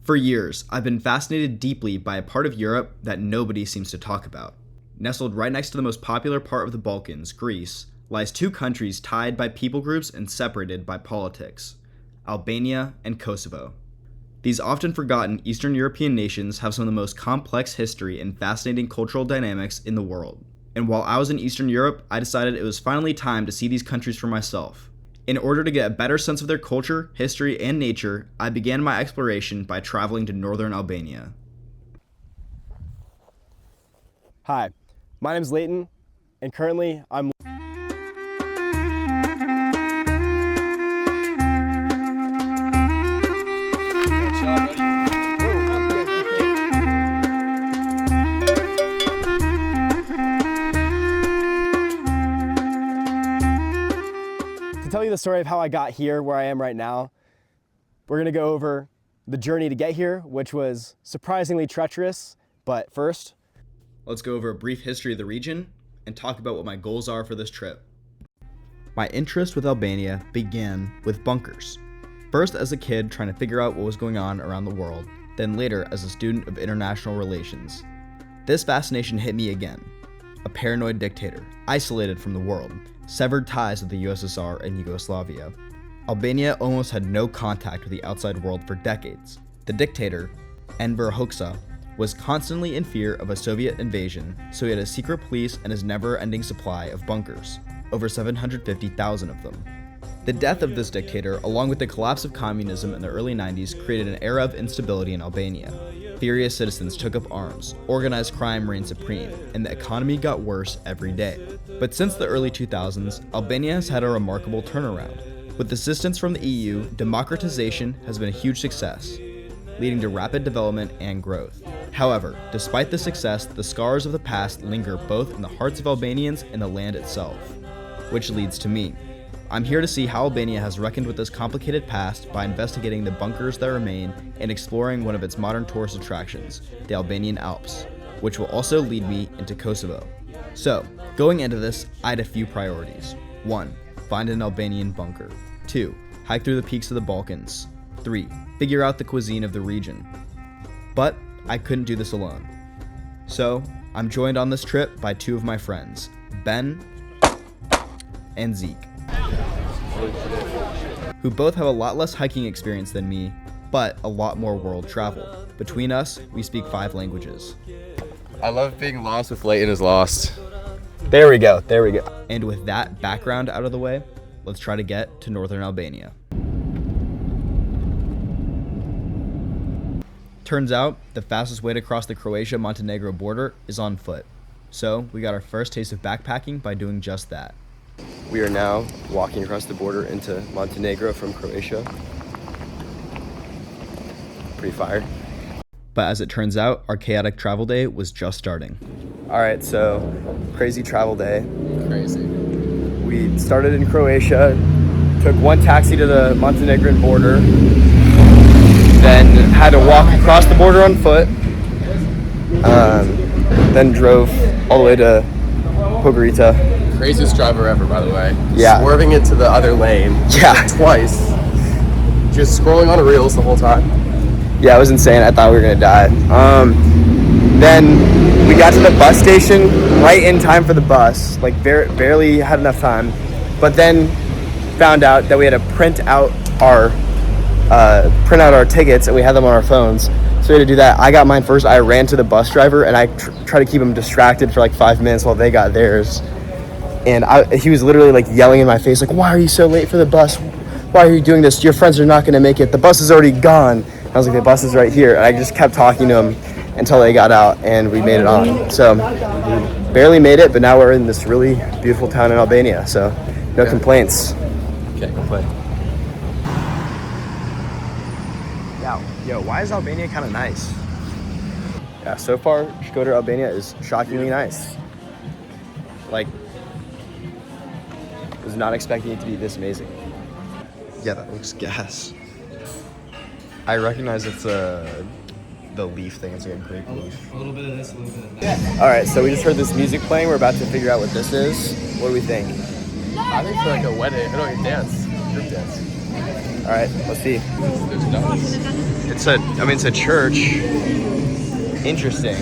For years, I've been fascinated deeply by a part of Europe that nobody seems to talk about. Nestled right next to the most popular part of the Balkans, Greece, lies two countries tied by people groups and separated by politics: Albania and Kosovo. These often forgotten Eastern European nations have some of the most complex history and fascinating cultural dynamics in the world. And while I was in Eastern Europe, I decided it was finally time to see these countries for myself. In order to get a better sense of their culture, history, and nature, I began my exploration by traveling to northern Albania. Hi, my name's Leighton, and currently I'm To tell you the story of how I got here, where I am right now. We're gonna go over the journey to get here, which was surprisingly treacherous, but first, let's go over a brief history of the region and talk about what my goals are for this trip. My interest with Albania began with bunkers. First as a kid trying to figure out what was going on around the world, then later as a student of international relations. This fascination hit me again. A paranoid dictator, isolated from the world, severed ties with the USSR and Yugoslavia. Albania almost had no contact with the outside world for decades. The dictator, Enver Hoxha, was constantly in fear of a Soviet invasion, so he had a secret police and his never-ending supply of bunkers, over 750,000 of them. The death of this dictator, along with the collapse of communism in the early 90s, created an era of instability in Albania. Furious citizens took up arms, organized crime reigned supreme, and the economy got worse every day. But since the early 2000s, Albania has had a remarkable turnaround. With assistance from the EU, democratization has been a huge success, leading to rapid development and growth. However, despite the success, the scars of the past linger both in the hearts of Albanians and the land itself. Which leads to me. I'm here to see how Albania has reckoned with this complicated past by investigating the bunkers that remain and exploring one of its modern tourist attractions, the Albanian Alps, which will also lead me into Kosovo. So, going into this, I had a few priorities. 1. Find an Albanian bunker. 2. Hike through the peaks of the Balkans. 3. Figure out the cuisine of the region. But I couldn't do this alone. So, I'm joined on this trip by two of my friends, Ben and Zeke, who both have a lot less hiking experience than me, but a lot more world travel. Between us, we speak 5 languages. I love being lost with Leighton is lost. there we go. And with that background out of the way, let's try to get to northern Albania. Turns out, the fastest way to cross the Croatia-Montenegro border is on foot. So, we got our first taste of backpacking by doing just that. We are now walking across the border into Montenegro from Croatia. Pretty fire. But as it turns out, our chaotic travel day was just starting. All right, so crazy travel day. Crazy. We started in Croatia, took one taxi to the Montenegrin border, then had to walk across the border on foot, then drove all the way to Podgorica. Craziest driver ever, by the way. Yeah. Swerving into the other lane. Yeah. Twice. Just scrolling on reels the whole time. Yeah, it was insane. I thought we were gonna die. Then we got to the bus station right in time for the bus. Like barely had enough time, but then found out that we had to print out our tickets, and we had them on our phones. So we had to do that. I got mine first. I ran to the bus driver, and I tried to keep him distracted for like 5 minutes while they got theirs. And he was literally like yelling in my face, like, "Why are you so late for the bus? Why are you doing this? Your friends are not going to make it. The bus is already gone." I was like, "The bus is right here." And I just kept talking to him until they got out and we made it on. So barely made it, but now we're in this really beautiful town in Albania. So no complaints. Can't complain. Yo, why is Albania kind of nice? Yeah, so far, Shkodër, Albania is shockingly nice. Like, was not expecting it to be this amazing. Yeah, that looks gas. I recognize it's the leaf thing. It's like a grape leaf. A little bit of this, a little bit of that. All right, so we just heard this music playing. We're about to figure out what this is. What do we think? I think for like a wedding, I don't know, dance, group dance. All right, let's see. It's a church. Interesting.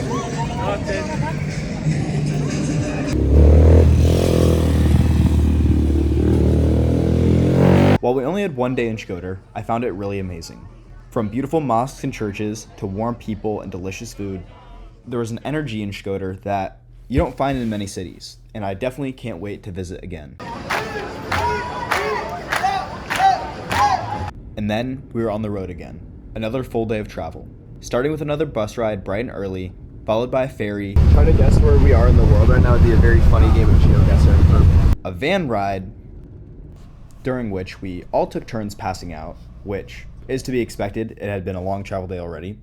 While we only had one day in Shkodër, I found it really amazing. From beautiful mosques and churches to warm people and delicious food, there was an energy in Shkodër that you don't find in many cities, and I definitely can't wait to visit again. And then we were on the road again, another full day of travel, starting with another bus ride bright and early, followed by a ferry, Trying to guess where we are in the world right now would be a very funny game of GeoGuessr. a van ride, during which we all took turns passing out, which is to be expected. It had been a long travel day already.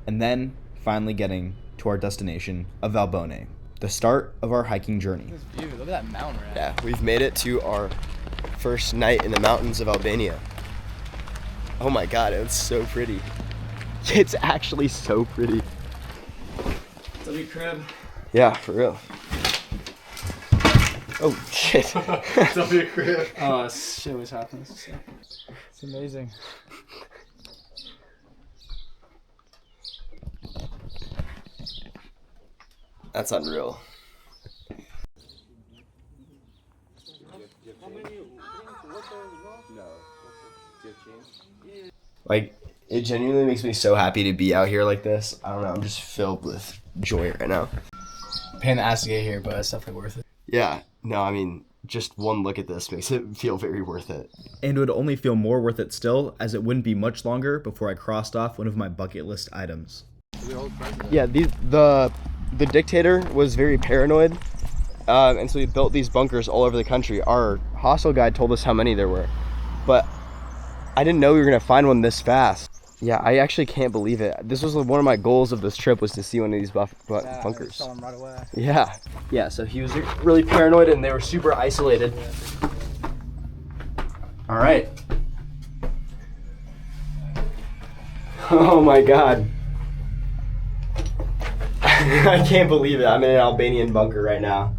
And then finally getting to our destination of Valbonne, the start of our hiking journey. Dude, look at that mountain right Yeah, we've made it to our first night in the mountains of Albania. Oh my god, it's so pretty. It's actually so pretty. W crib. Yeah, for real. Oh shit. W crib. Oh, shit was happening. It's amazing. That's unreal. Like, it genuinely makes me so happy to be out here like this. I don't know, I'm just filled with joy right now. Pain in the ass to get here, but it's definitely worth it. Yeah, no, I mean, just one look at this makes it feel very worth it. And it would only feel more worth it still, as it wouldn't be much longer before I crossed off one of my bucket list items. Yeah, the dictator was very paranoid, and so he built these bunkers all over the country. Our hostel guide told us how many there were, but I didn't know we were gonna find one this fast. Yeah, I actually can't believe it. This was one of my goals of this trip, was to see one of these bunkers. I saw him right away. Yeah. Yeah, so he was really paranoid and they were super isolated. All right. Oh my God. I can't believe it. I'm in an Albanian bunker right now.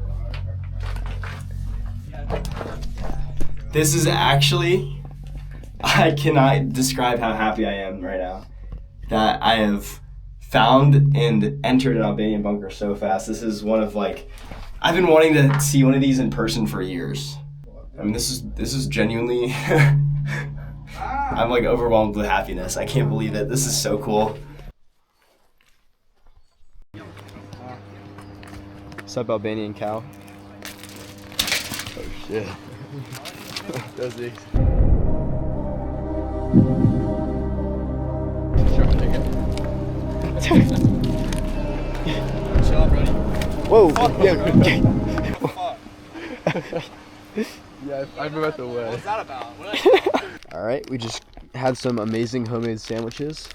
This is actually, I cannot describe how happy I am right now that I have found and entered an Albanian bunker so fast. This is one of, like, I've been wanting to see one of these in person for years. I mean, this is genuinely, I'm like overwhelmed with happiness. I can't believe it. This is so cool. What's up, Albanian cow? Oh shit. Does he? Chill out, buddy. Whoa! Yeah, I move out the way. What's that about? All right, we just had some amazing homemade sandwiches.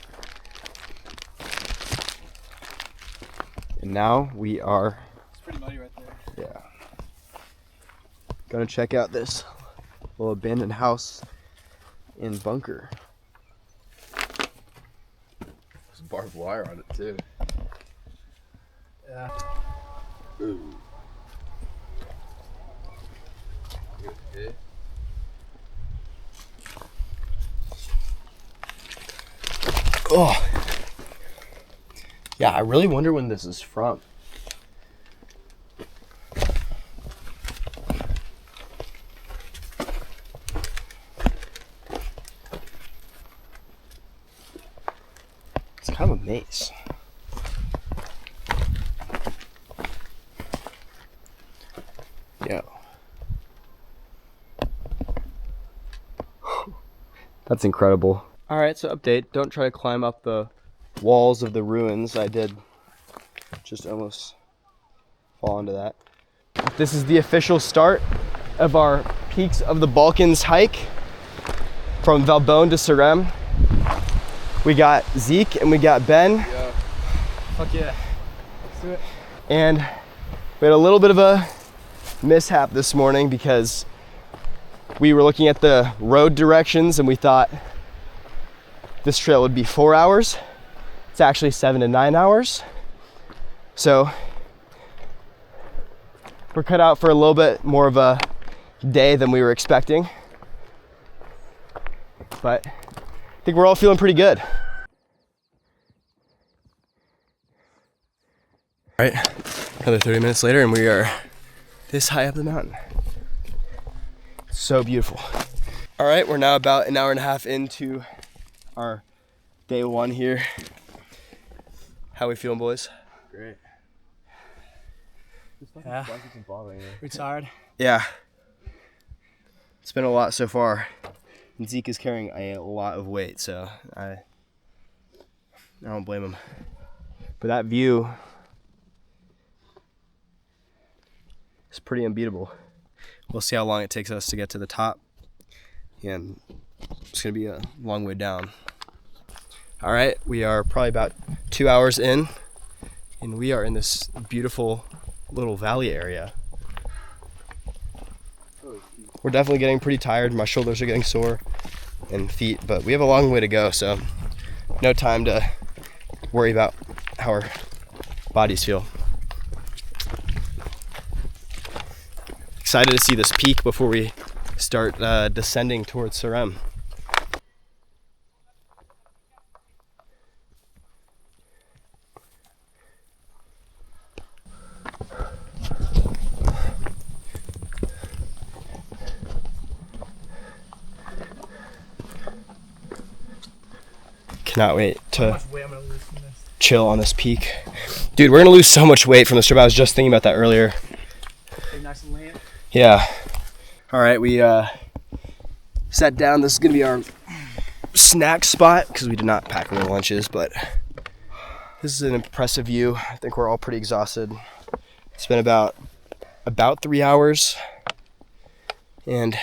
And now we are, It's pretty muddy right there. yeah, gonna check out this little abandoned house in bunker. There's barbed wire on it too. Yeah. Ooh. Oh, yeah, I really wonder when this is from. It's kind of a maze. Yo. That's incredible. All right, so update. Don't try to climb up the walls of the ruins. I did just almost fall into that. This is the official start of our Peaks of the Balkans hike from Valbonne to Sarem. We got Zeke and we got Ben. Yeah. Fuck yeah. Let's do it. And we had a little bit of a mishap this morning because we were looking at the road directions and we thought this trail would be 4 hours. It's actually 7 to 9 hours. So we're cut out for a little bit more of a day than we were expecting. But I think we're all feeling pretty good. All right, another 30 minutes later and we are this high up the mountain. So beautiful. All right, we're now about an hour and a half into our day one here. How we feeling, boys? Great. Yeah. It's hard. Yeah. It's been a lot so far. And Zeke is carrying a lot of weight, so I don't blame him. But that view is pretty unbeatable. We'll see how long it takes us to get to the top. And it's gonna be a long way down. All right, we are probably about 2 hours in, and we are in this beautiful little valley area. We're definitely getting pretty tired. My shoulders are getting sore and feet, but we have a long way to go, so no time to worry about how our bodies feel. Excited to see this peak before we start descending towards Sarem. Cannot wait to chill on this peak. Dude, we're gonna lose so much weight from this trip. I was just thinking about that earlier. Nice and lean. Yeah. All right, we sat down. This is gonna be our snack spot because we did not pack any lunches, but this is an impressive view. I think we're all pretty exhausted. It's been about 3 hours, and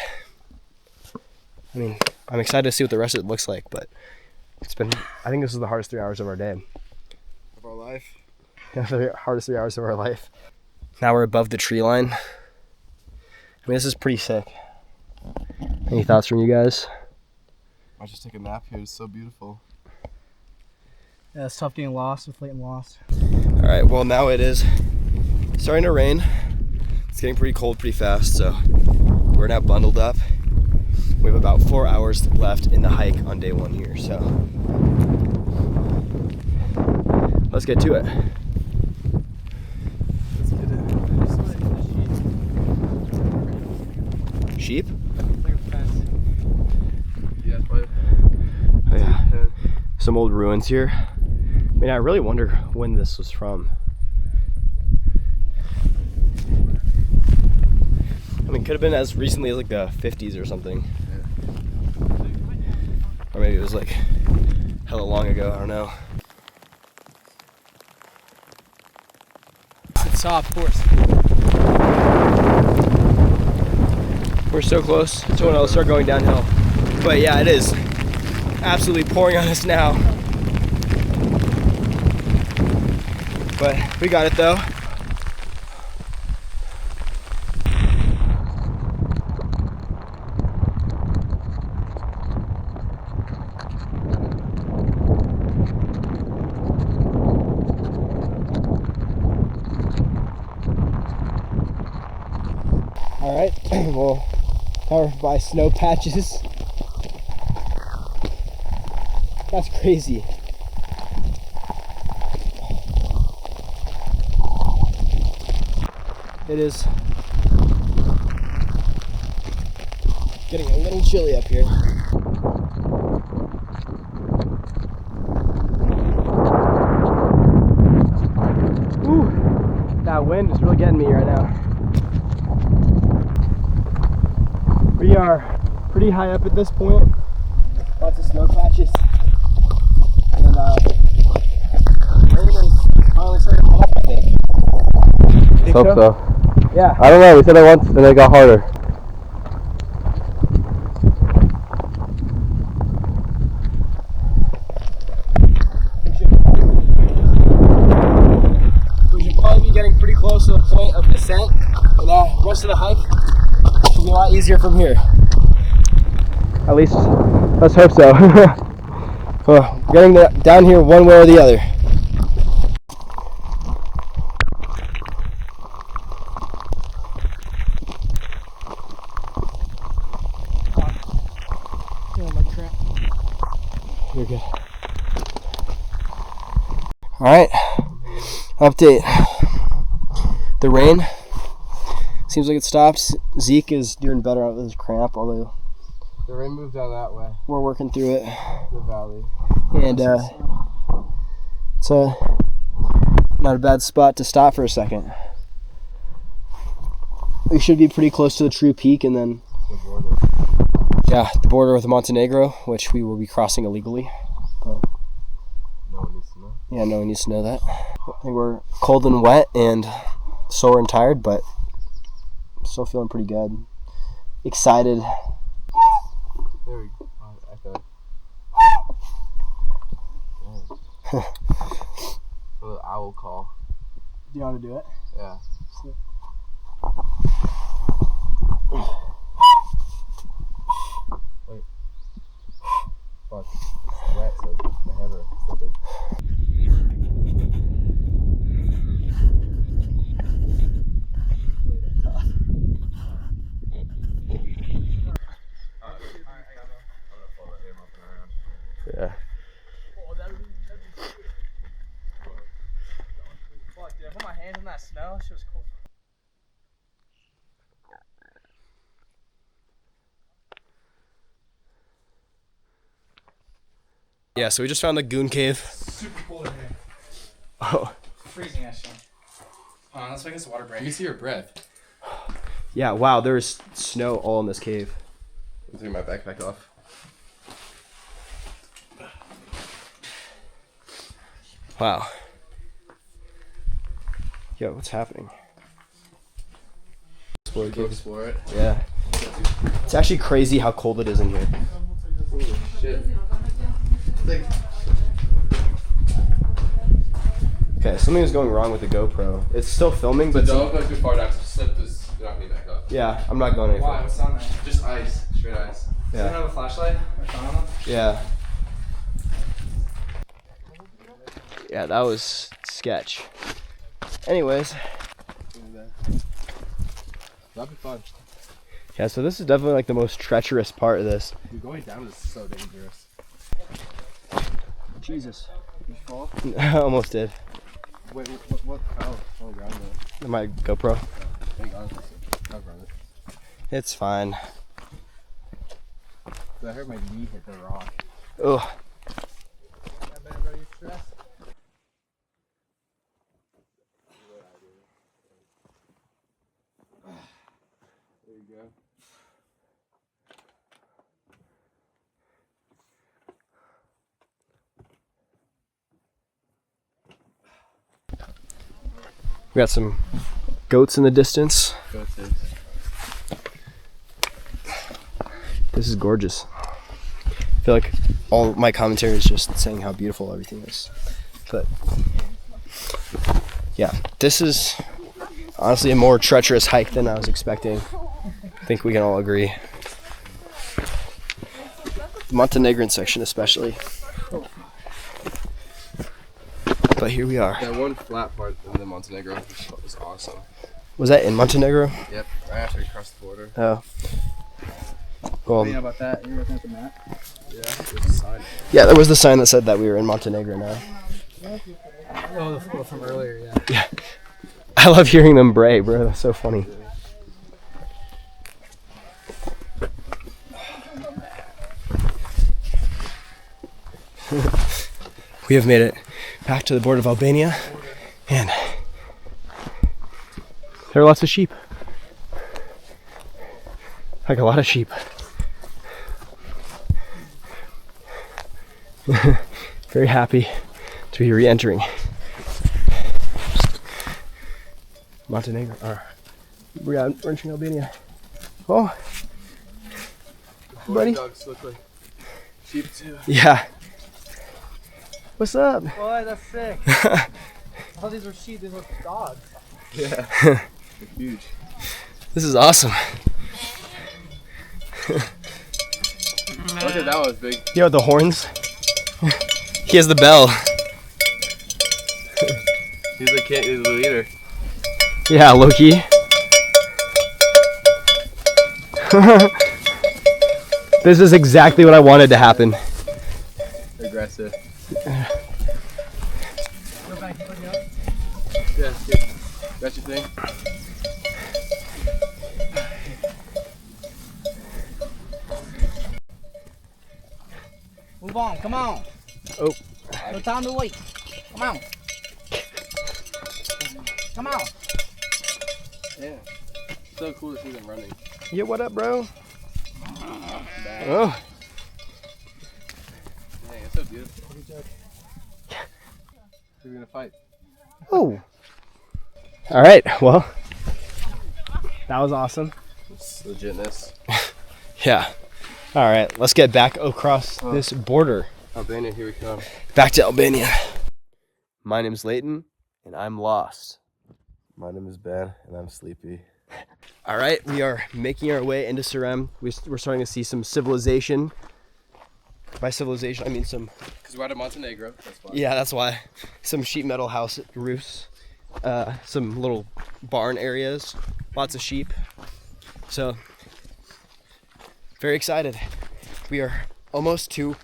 I mean, I'm excited to see what the rest of it looks like, but I think this is the hardest 3 hours of our day. Of our life. Yeah, the hardest 3 hours of our life. Now we're above the tree line. I mean, this is pretty sick. Any thoughts from you guys? I just take a nap here. It's so beautiful. Yeah, it's tough getting lost with Leighton Lost. All right, well now it is starting to rain. It's getting pretty cold pretty fast, so we're now bundled up. We have about 4 hours left in the hike on day one here, so let's get to it. Sheep? Like a fence. Yeah, probably. Oh yeah. Some old ruins here. I mean, I really wonder when this was from. I mean, could have been as recently as like the 50s or something. Or maybe it was like hella long ago, I don't know. It's soft, of course. We're so close to when it'll start going downhill. But yeah, it is absolutely pouring on us now. But we got it though. All right, well, covered by snow patches. That's crazy. It is getting a little chilly up here. Ooh, that wind is really getting me right now. We are pretty high up at this point. Lots of snow patches. And everything's finally starting to come up, I think. Hope so. Yeah. I don't know. We said that once and it got harder. We should probably be getting pretty close to the point of descent, and the rest of the hike should be a lot easier from here. At least, let's hope so. Well, getting down here one way or the other. You're good. Alright. Update. The rain seems like it stops. Zeke is doing better out with his cramp, although The rain moved down that way, we're working through it. the valley. And it's not a bad spot to stop for a second. We should be pretty close to the true peak, and then The border. yeah, the border with Montenegro, which we will be crossing illegally. No one needs to know. Yeah, no one needs to know that. I think we're cold and wet and sore and tired, but still feeling pretty good. Excited. There we go. Echo. For the owl call. Do you want to do it? Yeah. Wait. Fuck. It's wet, so my hands are slipping. Yeah. Fuck, dude, I put my hands in that snow. Shit was cold. Yeah, so we just found the Goon Cave. Super cold in here. Oh. Freezing actually. Hold on, let's make this water break. You can see your breath. Yeah, wow, there's snow all in this cave. I'm taking my backpack off. Wow. Yo, what's happening? Explore Go explore it. Yeah. It's actually crazy how cold it is in here. Holy shit. Okay, something is going wrong with the GoPro. It's still filming, but Don't go too far down to slip this. You're not getting back up. yeah, I'm not going any Why? further. What's on there? Just ice. Straight ice. Does anyone have a flashlight or phone on them? Yeah. Yeah, that was sketch. Anyways, That'd be fun. yeah, so this is definitely like the most treacherous part of this. Dude, going down is so dangerous. Jesus. Did you fall? I almost did. Wait, what? Oh, ground though. My GoPro. Thank God. I'll run it. It's fine. I heard my knee hit the rock. Ugh. That bad, bro? You stressed? There you go. We got some goats in the distance. Go to. This is gorgeous. I feel like all my commentary is just saying how beautiful everything is. But yeah, this is honestly a more treacherous hike than I was expecting. I think we can all agree. The Montenegrin section especially. But here we are. That one flat part in the Montenegro was awesome. Was that in Montenegro? Yep, right after you crossed the border. Oh. Well, Yeah, about that. You're looking at the map. Yeah, there's a sign. yeah, there was the sign that said that we were in Montenegro now. Oh, the photo from earlier, yeah. Yeah. I love hearing them bray, bro. That's so funny. We have made it back to the border of Albania, and there are lots of sheep. Like a lot of sheep. Very happy to be re-entering Montenegro. We're entering Albania. Oh, buddy. Dogs look like sheep too. Yeah. What's up? Boy, that's sick. I thought these were sheep. These were dogs. Yeah. They're huge. This is awesome. Look at that one, it's big. You know the horns? He has the bell. He's the leader. Yeah, Loki. This is exactly what I wanted to happen. Aggressive. Go back, put it up. Yeah, good. Got your thing? Move on, come on. Oh. No time to wait. Come on. Come on. Yeah. So cool to see them running. Yeah, what up, bro? Oh. Dang, it's so beautiful. We're gonna fight. Oh. All right, well, that was awesome. It's legitness. Yeah. All right, let's get back across this border. Albania, here we come. Back to Albania. My name's Leighton, and I'm lost. My name is Ben, and I'm sleepy. All right, we are making our way into Surem. We're starting to see some civilization. By civilization, I mean some... Because we're out of Montenegro, that's why. Yeah, that's why. Some sheet metal house roofs. Some little barn areas. Lots of sheep. So, very excited. We are almost to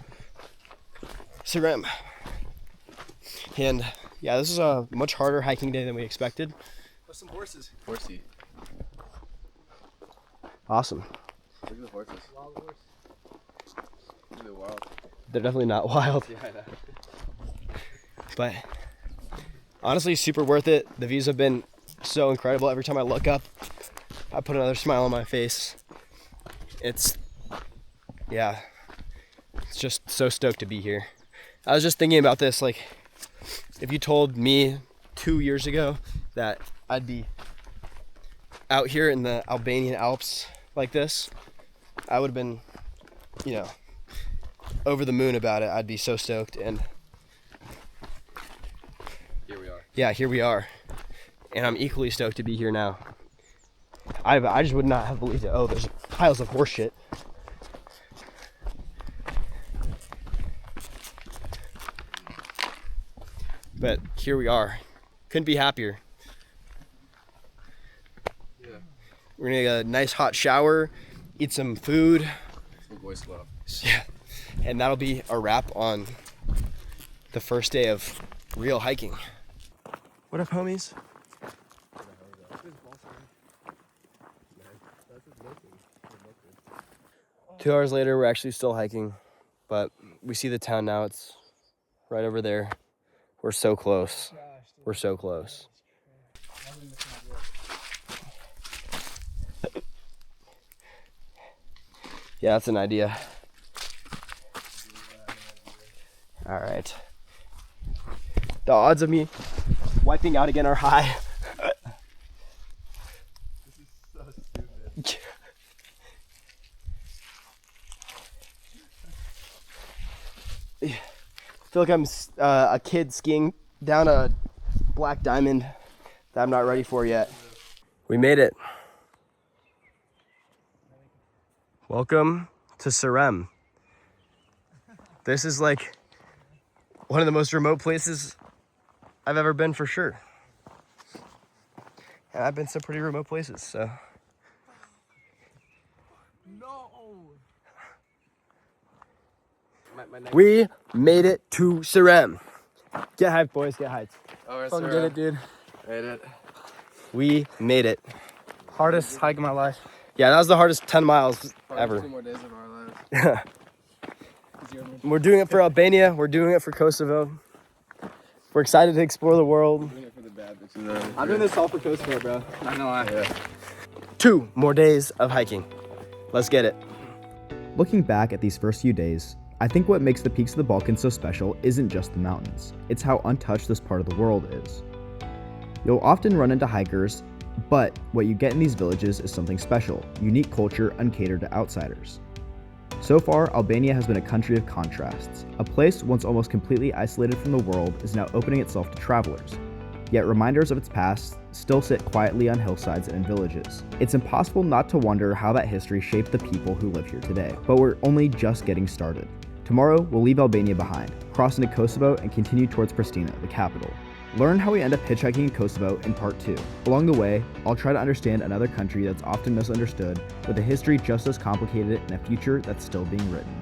Surem. And yeah, this is a much harder hiking day than we expected. With some horses. Horsey. Awesome. Look at the horses. Wild horse. They're wild. They're definitely not wild. Yeah, I know. But honestly, super worth it. The views have been so incredible. Every time I look up, I put another smile on my face. It's just so stoked to be here. I was just thinking about this, like, if you told me 2 years ago that I'd be out here in the Albanian Alps like this, I would have been, over the moon about it. I'd be so stoked, and Here we are. yeah, here we are. And I'm equally stoked to be here now. I just would not have believed it. Oh, there's piles of horse shit. But here we are. Couldn't be happier. Yeah. We're gonna get a nice hot shower, eat some food. Some boy slow. Yeah. And that'll be a wrap on the first day of real hiking. What up, homies? 2 hours later, we're actually still hiking, but we see the town now. It's right over there. We're so close. We're so close. Yeah, that's an idea. All right. The odds of me wiping out again are high. This is so stupid. I feel like I'm a kid skiing down a black diamond that I'm not ready for yet. We made it. Welcome to Surem. This is like one of the most remote places I've ever been, for sure. And I've been to pretty remote places, so. We made it to Surem. Get hyped, boys, get hyped. Alright, Fucking did it, dude. Made it. We made it. Hardest hike of my life. Yeah, that was the hardest 10 miles Probably ever. 2 more days of our lives. We're doing it for Albania. We're doing it for Kosovo. We're excited to explore the world. Doing it for the bad bitches. I'm doing this all for Kosovo, bro. I know I. Yeah. 2 more days of hiking. Let's get it. Looking back at these first few days, I think what makes the peaks of the Balkans so special isn't just the mountains, it's how untouched this part of the world is. You'll often run into hikers, but what you get in these villages is something special, unique culture uncatered to outsiders. So far, Albania has been a country of contrasts. A place once almost completely isolated from the world is now opening itself to travelers. Yet reminders of its past still sit quietly on hillsides and in villages. It's impossible not to wonder how that history shaped the people who live here today. But we're only just getting started. Tomorrow, we'll leave Albania behind, cross into Kosovo, and continue towards Pristina, the capital. Learn how we end up hitchhiking in Kosovo in part 2. Along the way, I'll try to understand another country that's often misunderstood, with a history just as complicated and a future that's still being written.